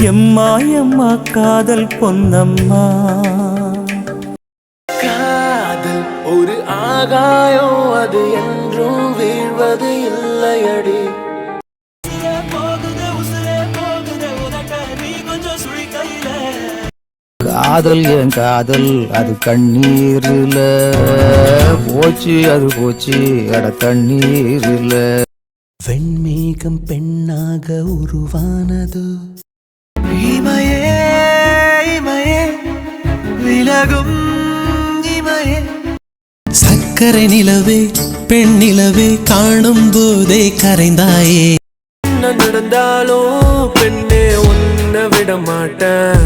எம்மா எம்மா காதல் பொன்னம்மா. காதல் ஒரு ஆகாயம், அது என்றும் வீழ்வது இல்லையடி. காதல் என் காதல் அது கண்ணீர்ல போச்சு, அது போச்சு அட தண்ணீர்ல. வெண்மேகம் பெண்ணாக உருவானது, இமையே இமையே விலகும் இமையே. சக்கரை நிலவே பெண் நிலவே காணும் போதே கரைந்தாயே. நான் நடந்தாலும் பெண்ணே உன்னை விட மாட்டேன்.